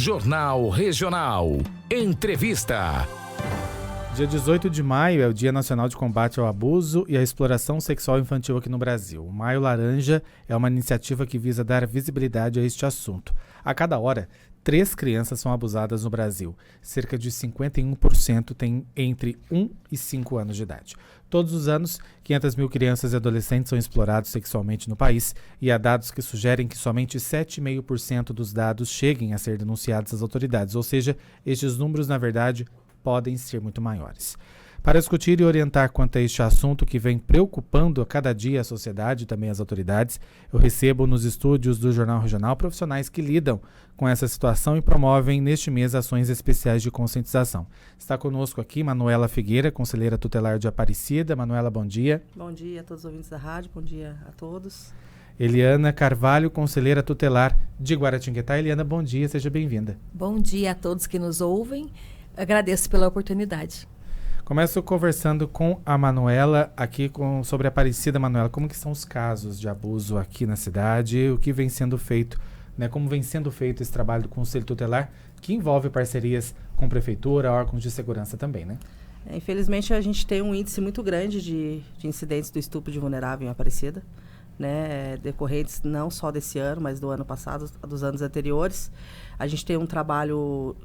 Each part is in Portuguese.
Jornal Regional. Entrevista. Dia 18 de maio é o Dia Nacional de Combate ao Abuso e à Exploração Sexual Infantil aqui no Brasil. O Maio Laranja é uma iniciativa que visa dar visibilidade a este assunto. A cada hora, 3 crianças são abusadas no Brasil. Cerca de 51% têm entre 1 e 5 anos de idade. Todos os anos, 500 mil crianças e adolescentes são explorados sexualmente no país e há dados que sugerem que somente 7,5% dos dados cheguem a ser denunciados às autoridades, ou seja, estes números, na verdade, podem ser muito maiores. Para discutir e orientar quanto a este assunto que vem preocupando a cada dia a sociedade e também as autoridades, eu recebo nos estúdios do Jornal Regional profissionais que lidam com essa situação e promovem neste mês ações especiais de conscientização. Está conosco aqui Manuela Figueira, conselheira tutelar de Aparecida. Manuela, bom dia. Bom dia a todos os ouvintes da rádio, bom dia a todos. Eliana Carvalho, conselheira tutelar de Guaratinguetá. Eliana, bom dia, seja bem-vinda. Bom dia a todos que nos ouvem. Agradeço pela oportunidade. Começo conversando com a Manuela aqui sobre a Aparecida. Manuela, como que são os casos de abuso aqui na cidade? O que vem sendo feito, né? Como vem sendo feito esse trabalho do Conselho Tutelar, que envolve parcerias com prefeitura, órgãos de segurança também, né? Infelizmente, a gente tem um índice muito grande de incidentes do estupro de vulnerável em Aparecida, né? Decorrentes não só desse ano, mas do ano passado, dos anos anteriores. A gente tem um trabalho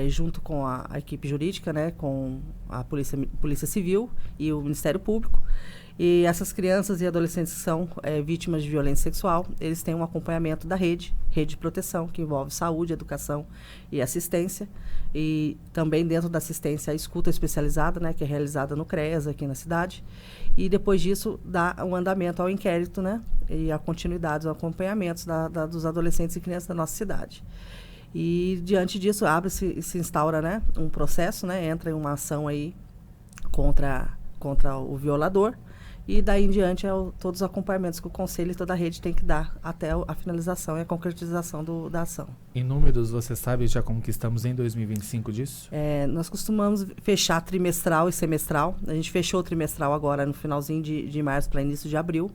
junto com a equipe jurídica, né, com a Polícia Civil e o Ministério Público. E essas crianças e adolescentes que são vítimas de violência sexual, eles têm um acompanhamento da rede de proteção, que envolve saúde, educação e assistência. E também dentro da assistência a escuta especializada, né, que é realizada no CREAS aqui na cidade. E depois disso dá um andamento ao inquérito, né, e a continuidade, os acompanhamentos dos adolescentes e crianças da nossa cidade. E diante disso abre-se, se instaura, né, um processo, né, entra em uma ação aí contra o violador e daí em diante todos os acompanhamentos que o Conselho e toda a rede tem que dar até a finalização e a concretização da ação. Em números, você sabe já como que estamos em 2025 disso? Nós costumamos fechar trimestral e semestral. A gente fechou o trimestral agora no finalzinho de março para início de abril.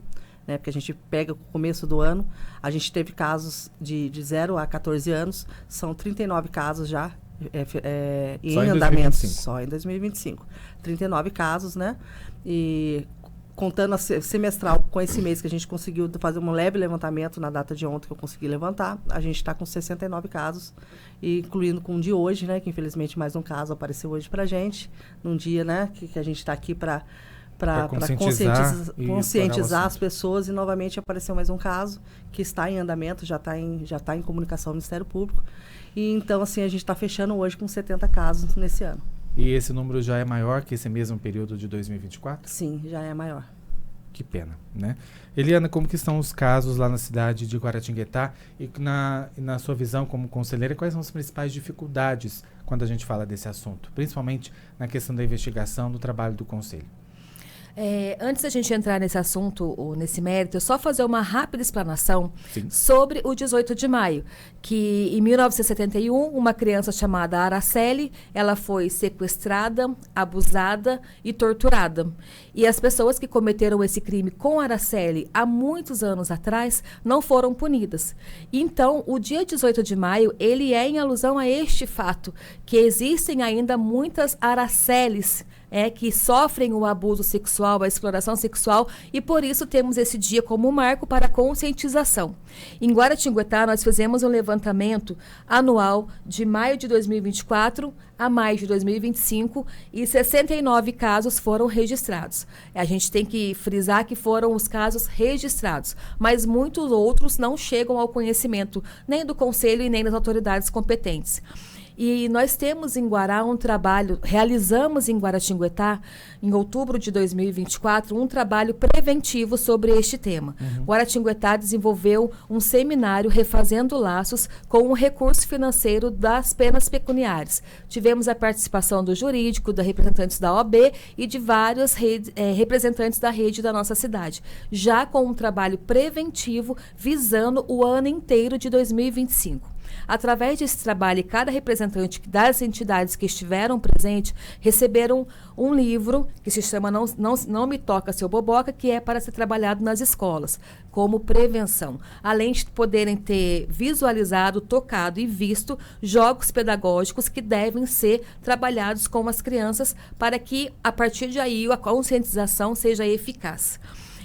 Né, porque a gente pega o começo do ano, a gente teve casos de 0 a 14 anos, são 39 casos já em andamento, só em 2025. 39 casos, né? E contando a semestral com esse mês que a gente conseguiu fazer um leve levantamento na data de ontem que eu consegui levantar, a gente está com 69 casos, incluindo com o de hoje, né? Que infelizmente mais um caso apareceu hoje para a gente, num dia, né? Que a gente está aqui para conscientizar as pessoas e novamente apareceu mais um caso que está em andamento, já está em comunicação ao Ministério Público. E então, assim, a gente está fechando hoje com 70 casos nesse ano. E esse número já é maior que esse mesmo período de 2024? Sim, já é maior. Que pena, né? Eliana, como que estão os casos lá na cidade de Guaratinguetá? E na sua visão como conselheira, quais são as principais dificuldades quando a gente fala desse assunto? Principalmente na questão da investigação, do trabalho do Conselho. Antes da gente entrar nesse assunto, ou nesse mérito, eu só fazer uma rápida explanação sobre o 18 de maio, que em 1971, uma criança chamada Araceli, ela foi sequestrada, abusada e torturada. E as pessoas que cometeram esse crime com Araceli há muitos anos atrás não foram punidas. Então, o dia 18 de maio, ele é em alusão a este fato, que existem ainda muitas Aracelis que sofrem o abuso sexual, a exploração sexual, e por isso temos esse dia como marco para a conscientização. Em Guaratinguetá, nós fizemos um levantamento anual de maio de 2024 a maio de 2025 e 69 casos foram registrados. A gente tem que frisar que foram os casos registrados, mas muitos outros não chegam ao conhecimento nem do Conselho e nem das autoridades competentes. E nós temos em Guará um trabalho, realizamos em Guaratinguetá, em outubro de 2024, um trabalho preventivo sobre este tema. Guaratinguetá desenvolveu um seminário Refazendo Laços com o recurso financeiro das penas pecuniárias. Tivemos a participação do jurídico, da representantes da OAB e de vários representantes da rede da nossa cidade, já com um trabalho preventivo visando o ano inteiro de 2025. Através desse trabalho, cada representante das entidades que estiveram presentes receberam um livro que se chama Não Me Toca Seu Boboca, que é para ser trabalhado nas escolas, como prevenção. Além de poderem ter visualizado, tocado e visto jogos pedagógicos que devem ser trabalhados com as crianças para que, a partir de aí, a conscientização seja eficaz.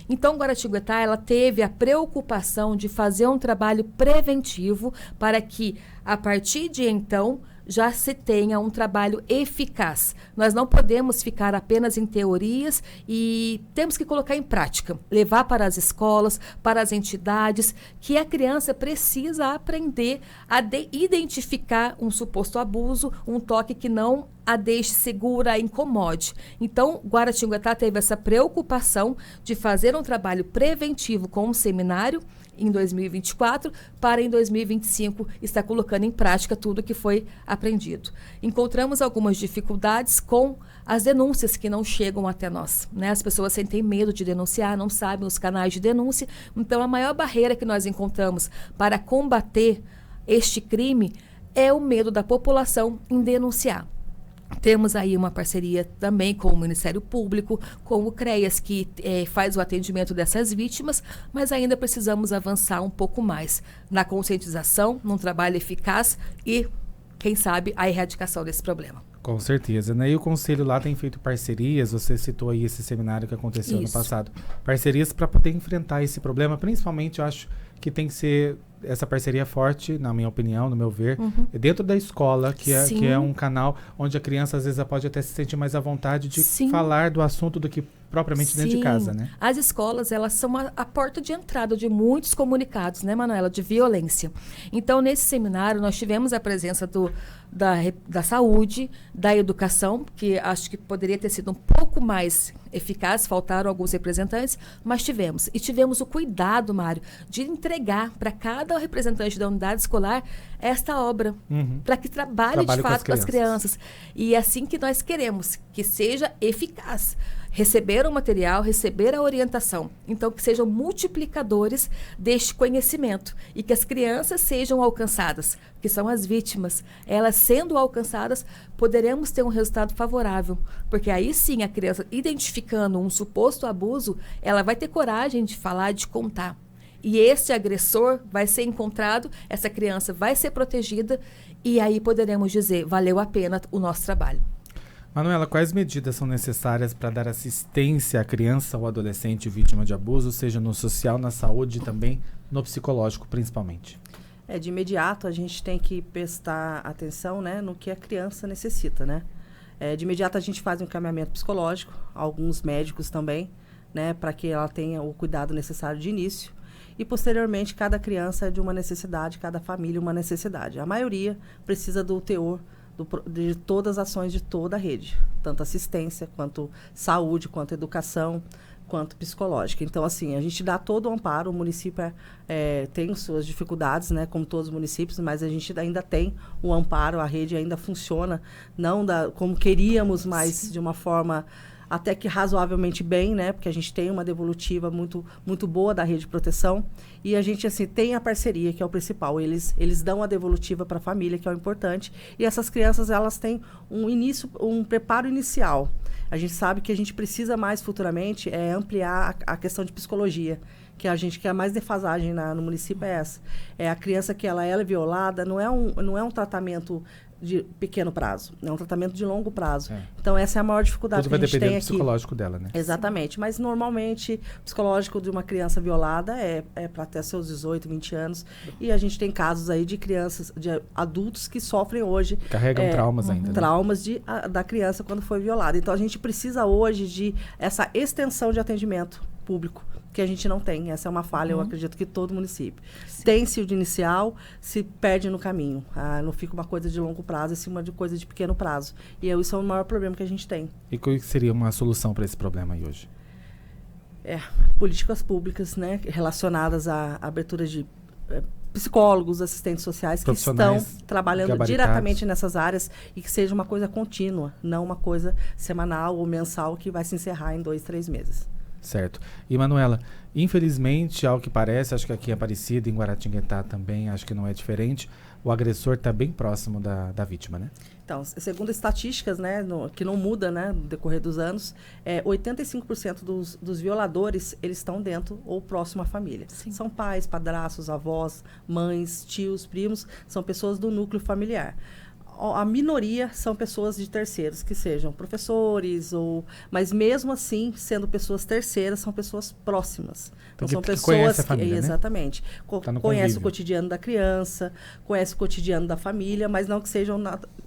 Então, Guaratinguetá, ela teve a preocupação de fazer um trabalho preventivo para que, a partir de então, já se tenha um trabalho eficaz. Nós não podemos ficar apenas em teorias e temos que colocar em prática, levar para as escolas, para as entidades, que a criança precisa aprender a identificar um suposto abuso, um toque que não a deixe segura, a incomode. Então, Guaratinguetá teve essa preocupação de fazer um trabalho preventivo com um seminário em 2024, para em 2025 estar colocando em prática tudo que foi aprendido. Encontramos algumas dificuldades com as denúncias que não chegam até nós, né? As pessoas sentem medo de denunciar, não sabem os canais de denúncia. Então, a maior barreira que nós encontramos para combater este crime é o medo da população em denunciar. Temos aí uma parceria também com o Ministério Público, com o CREAS, que faz o atendimento dessas vítimas, mas ainda precisamos avançar um pouco mais na conscientização, num trabalho eficaz e, quem sabe, a erradicação desse problema. Com certeza, né? E o Conselho lá tem feito parcerias, você citou aí esse seminário que aconteceu no passado. Parcerias para poder enfrentar esse problema, principalmente eu acho que tem que ser essa parceria forte, na minha opinião, no meu ver, dentro da escola, que é um canal onde a criança às vezes pode até se sentir mais à vontade de falar do assunto do que propriamente dentro de casa, né? As escolas, elas são a porta de entrada de muitos comunicados, né, Manuela, de violência. Então, nesse seminário, nós tivemos a presença da saúde, da educação, que acho que poderia ter sido um pouco mais eficaz, faltaram alguns representantes, mas tivemos. E tivemos o cuidado, Mário, de entregar para cada representante da unidade escolar esta obra, para que trabalhe de fato com as crianças. E é assim que nós queremos, que seja eficaz. Receber o material, receber a orientação. Então, que sejam multiplicadores deste conhecimento e que as crianças sejam alcançadas, que são as vítimas. Elas sendo alcançadas, poderemos ter um resultado favorável, porque aí sim a criança, identificando um suposto abuso, ela vai ter coragem de falar, de contar. E esse agressor vai ser encontrado, essa criança vai ser protegida e aí poderemos dizer, valeu a pena o nosso trabalho. Manuela, quais medidas são necessárias para dar assistência à criança ou adolescente vítima de abuso, seja no social, na saúde e também no psicológico, principalmente? De imediato, a gente tem que prestar atenção, né, no que a criança necessita, né? De imediato, a gente faz um encaminhamento psicológico, alguns médicos também, né, para que ela tenha o cuidado necessário de início. E, posteriormente, cada criança é de uma necessidade, cada família uma necessidade. A maioria precisa do teor de todas as ações de toda a rede, tanto assistência, quanto saúde, quanto educação, quanto psicológica. Então, assim, a gente dá todo o amparo, o município tem suas dificuldades, né, como todos os municípios, mas a gente ainda tem o amparo, a rede ainda funciona, não como queríamos, mas de uma forma até que razoavelmente bem, né? Porque a gente tem uma devolutiva muito, muito boa da rede de proteção. E a gente, assim, tem a parceria, que é o principal. Eles dão a devolutiva para a família, que é o importante. E essas crianças, elas têm um preparo inicial. A gente sabe que a gente precisa mais futuramente ampliar a questão de psicologia, que a gente quer mais defasagem no município é essa. A criança que ela é violada, não é um tratamento de pequeno prazo, é um tratamento de longo prazo. Então, essa é a maior dificuldade que a gente tem aqui. Tudo vai depender do psicológico dela, né? Exatamente. Mas, normalmente, o psicológico de uma criança violada é para até seus 18, 20 anos. E a gente tem casos aí de crianças, de adultos que sofrem hoje... Carregam traumas ainda. Traumas da criança quando foi violada. Então, a gente precisa hoje de essa extensão de atendimento público, que a gente não tem. Essa é uma falha, eu acredito que todo município. Tem-se o de inicial, se perde no caminho. Não fica uma coisa de longo prazo, é uma coisa de pequeno prazo. E isso é o maior problema que a gente tem. E qual seria uma solução para esse problema aí hoje? Políticas públicas, né, relacionadas à abertura de psicólogos, assistentes sociais que estão trabalhando diretamente nessas áreas e que seja uma coisa contínua, não uma coisa semanal ou mensal que vai se encerrar em 2, 3 meses. Certo. E, Manuela, infelizmente, ao que parece, acho que aqui em Aparecida, em Guaratinguetá também, acho que não é diferente, o agressor está bem próximo da vítima, né? Então, segundo estatísticas, né, que não muda, né, no decorrer dos anos, 85% dos violadores, eles estão dentro ou próximo à família. Sim. São pais, padrastos, avós, mães, tios, primos, são pessoas do núcleo familiar. A minoria são pessoas de terceiros, que sejam professores, mas mesmo assim, sendo pessoas terceiras, são pessoas próximas. Então, são pessoas conhece a família, né? exatamente. Tá no Conhece convívio. o cotidiano da criança, conhece o cotidiano da família, mas não que sejam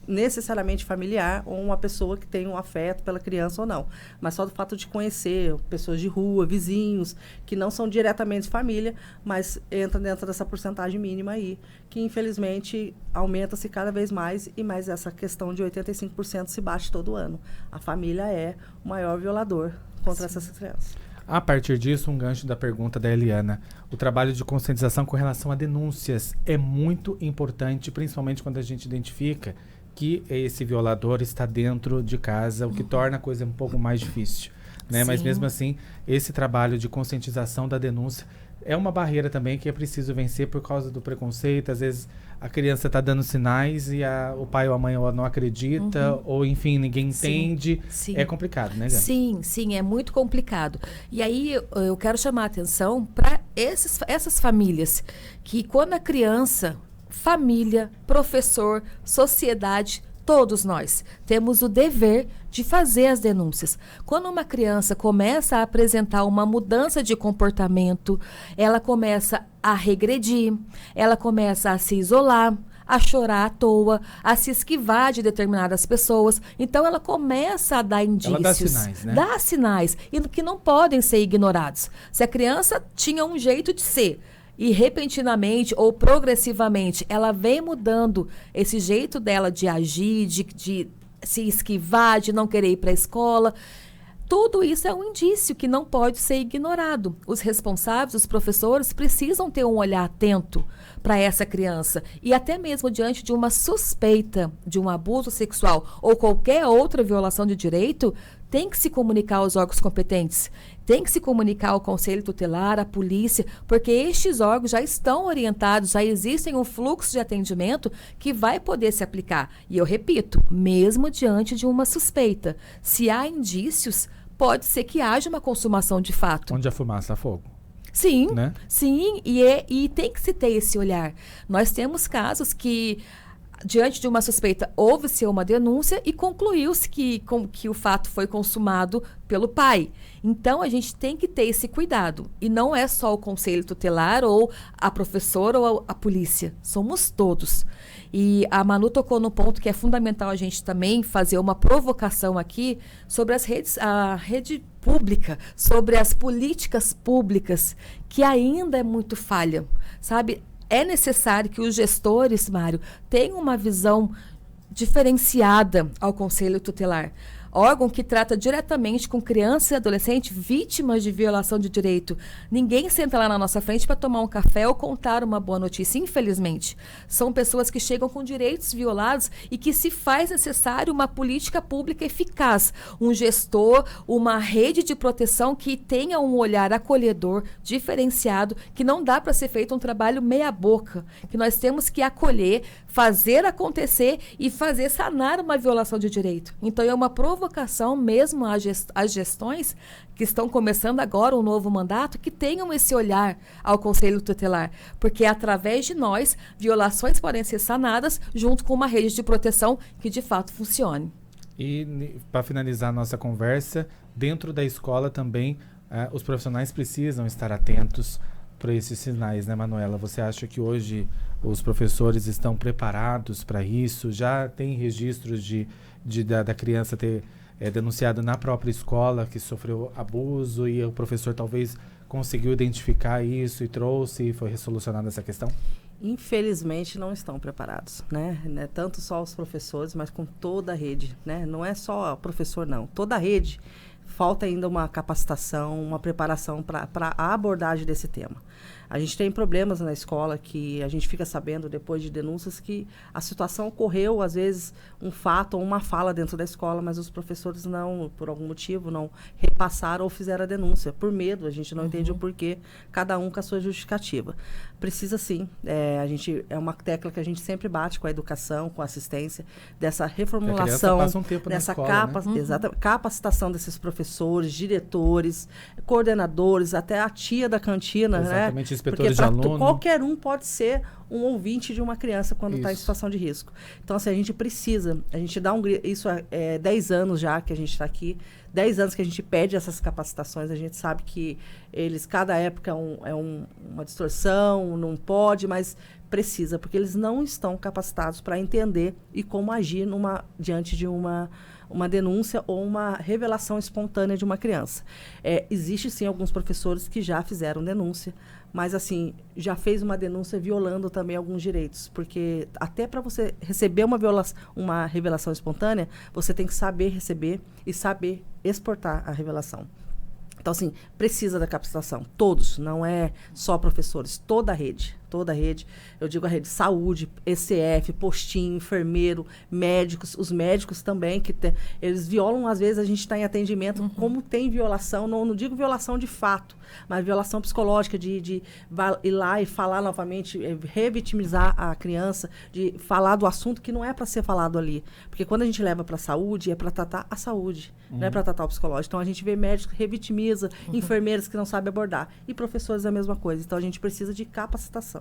necessariamente familiar ou uma pessoa que tenha um afeto pela criança ou não. Mas só do fato de conhecer pessoas de rua, vizinhos, que não são diretamente família, mas entra dentro dessa porcentagem mínima aí, que infelizmente aumenta-se cada vez mais e mais essa questão de 85% se bate todo ano. A família é o maior violador contra essas crianças. A partir disso, um gancho da pergunta da Eliana. O trabalho de conscientização com relação a denúncias é muito importante, principalmente quando a gente identifica que esse violador está dentro de casa, o que torna a coisa um pouco mais difícil, né? Mas mesmo assim, esse trabalho de conscientização da denúncia é uma barreira também que é preciso vencer por causa do preconceito. Às vezes a criança está dando sinais e o pai ou a mãe não acredita, ou enfim, ninguém entende. Sim. É complicado, né, Gana? Sim, é muito complicado. E aí eu quero chamar a atenção para essas famílias que quando a criança, família, professor, sociedade, todos nós temos o dever de fazer as denúncias. Quando uma criança começa a apresentar uma mudança de comportamento, ela começa a regredir, ela começa a se isolar, a chorar à toa, a se esquivar de determinadas pessoas. Então, ela começa a dar indícios. Ela dá sinais, né? Dá sinais, e que não podem ser ignorados. Se a criança tinha um jeito de ser, e repentinamente ou progressivamente ela vem mudando esse jeito dela de agir, de se esquivar, de não querer ir para a escola, tudo isso é um indício que não pode ser ignorado. Os responsáveis, os professores, precisam ter um olhar atento para essa criança. E até mesmo diante de uma suspeita de um abuso sexual ou qualquer outra violação de direito, tem que se comunicar aos órgãos competentes, tem que se comunicar ao Conselho Tutelar, à polícia, porque estes órgãos já estão orientados, já existem um fluxo de atendimento que vai poder se aplicar. E eu repito, mesmo diante de uma suspeita, se há indícios, pode ser que haja uma consumação de fato. Onde a fumaça há fogo. Sim, né? Sim, e tem que se ter esse olhar. Nós temos casos que, diante de uma suspeita, houve-se uma denúncia e concluiu-se que o fato foi consumado pelo pai. Então, a gente tem que ter esse cuidado. E não é só o Conselho Tutelar ou a professora ou a polícia. Somos todos. E a Manu tocou no ponto que é fundamental a gente também fazer uma provocação aqui sobre a rede pública, sobre as políticas públicas, que ainda é muito falha, sabe? É necessário que os gestores, Mário, tenham uma visão diferenciada ao Conselho Tutelar. Órgão que trata diretamente com crianças e adolescentes vítimas de violação de direito. Ninguém senta lá na nossa frente para tomar um café ou contar uma boa notícia, infelizmente. São pessoas que chegam com direitos violados e que se faz necessário uma política pública eficaz, um gestor, uma rede de proteção que tenha um olhar acolhedor, diferenciado, que não dá para ser feito um trabalho meia boca, que nós temos que acolher, fazer acontecer e fazer sanar uma violação de direito. Então, é uma provocação mesmo às gestões que estão começando agora um novo mandato, que tenham esse olhar ao Conselho Tutelar, porque através de nós, violações podem ser sanadas junto com uma rede de proteção que de fato funcione. E para finalizar a nossa conversa, dentro da escola também, os profissionais precisam estar atentos para esses sinais, né, Manuela? Você acha que hoje os professores estão preparados para isso? Já tem registros da criança ter denunciado na própria escola que sofreu abuso e o professor talvez conseguiu identificar isso e trouxe e foi resolucionada essa questão? Infelizmente não estão preparados, né? Tanto só os professores, mas com toda a rede, né? Não é só o professor, não. Toda a rede. Falta ainda uma capacitação, uma preparação para a abordagem desse tema. A gente tem problemas na escola que a gente fica sabendo depois de denúncias que a situação ocorreu, às vezes, um fato ou uma fala dentro da escola, mas os professores não, por algum motivo, não repassaram ou fizeram a denúncia. Por medo, a gente não entende o porquê, cada um com a sua justificativa. Precisa sim, é uma tecla que a gente sempre bate com a educação, com a assistência, dessa reformulação, passa um tempo dessa na escola, capacitação desses professores, diretores, coordenadores, até a tia da cantina, exatamente, né? inspetores Porque de aluno. qualquer um pode ser um ouvinte de uma criança quando está em situação de risco. Então, assim, a gente precisa, a gente dá isso é 10 anos já que a gente está aqui, 10 anos que a gente pede essas capacitações, a gente sabe que cada época uma distorção, não pode, mas precisa, porque eles não estão capacitados para entender e como agir diante de uma denúncia ou uma revelação espontânea de uma criança. Existe, sim, alguns professores que já fizeram denúncia, mas, assim, já fez uma denúncia violando também alguns direitos, porque até para você receber uma revelação espontânea, você tem que saber receber e saber exportar a revelação. Então, assim, precisa da capacitação. Todos, não é só professores, toda a rede, eu digo a rede saúde, ECF, postinho, enfermeiro, médicos, os médicos também, eles violam, às vezes a gente está em atendimento, como tem violação, não digo violação de fato, mas violação psicológica, de ir lá e falar novamente, revitimizar a criança, de falar do assunto que não é para ser falado ali. Porque quando a gente leva para a saúde, é para tratar a saúde, não é para tratar o psicológico. Então, a gente vê médicos que revitimiza, enfermeiros que não sabem abordar, e professores a mesma coisa. Então, a gente precisa de capacitação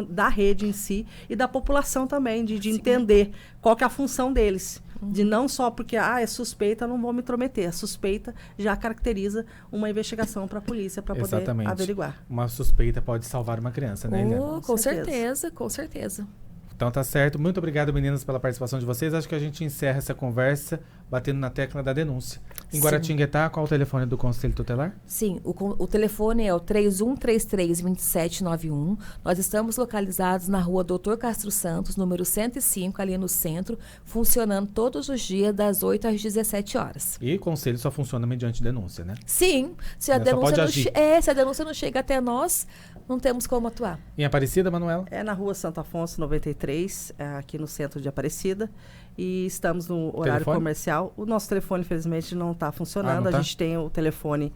da rede em si e da população também, de entender qual que é a função deles. De não só porque é suspeita, não vou me intrometer. A suspeita já caracteriza uma investigação para a polícia para poder averiguar. Uma suspeita pode salvar uma criança, né, Helena? Com certeza, com certeza. Então tá certo. Muito obrigado, meninas, pela participação de vocês. Acho que a gente encerra essa conversa batendo na tecla da denúncia. Em Guaratinguetá, qual o telefone do Conselho Tutelar? Sim, o telefone é o 3133-2791. Nós estamos localizados na rua Doutor Castro Santos, número 105, ali no centro, funcionando todos os dias, das 8 às 17 horas. E o Conselho só funciona mediante denúncia, né? Sim. Se a denúncia não chega até nós, não temos como atuar. Em Aparecida, Manuela? É na rua Santo Afonso, 93, aqui no centro de Aparecida. E estamos no horário comercial. O nosso telefone, infelizmente, não está funcionando. A gente tem o telefone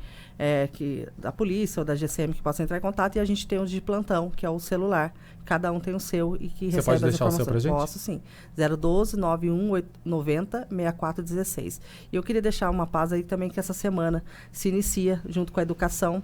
da polícia ou da GCM que possa entrar em contato, e a gente tem o de plantão, que é o celular. Cada um tem o seu e que recebe as informações. Você pode deixar o seu pra gente? Posso, sim. 012-9190-6416. E eu queria deixar uma paz aí também, que essa semana se inicia, junto com a educação,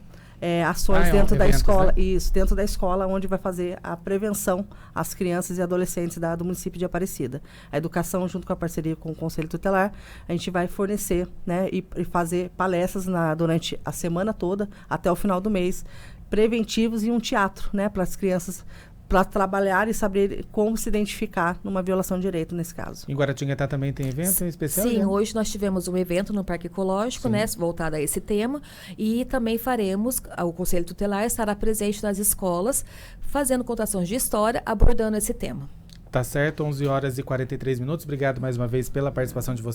ações dentro da escola, né? Isso, dentro da escola, onde vai fazer a prevenção às crianças e adolescentes do município de Aparecida. A educação, junto com a parceria com o Conselho Tutelar, a gente vai fornecer, né, e fazer palestras durante a semana toda, até o final do mês, preventivos, e um teatro, né, para as crianças, para trabalhar e saber como se identificar numa violação de direito nesse caso. Em Guaratinguetá também tem evento em especial? Sim, né? Hoje nós tivemos um evento no Parque Ecológico, né, voltado a esse tema, e também o Conselho Tutelar estará presente nas escolas, fazendo contações de história, abordando esse tema. Tá certo, 11 horas e 43 minutos. Obrigado mais uma vez pela participação de vocês.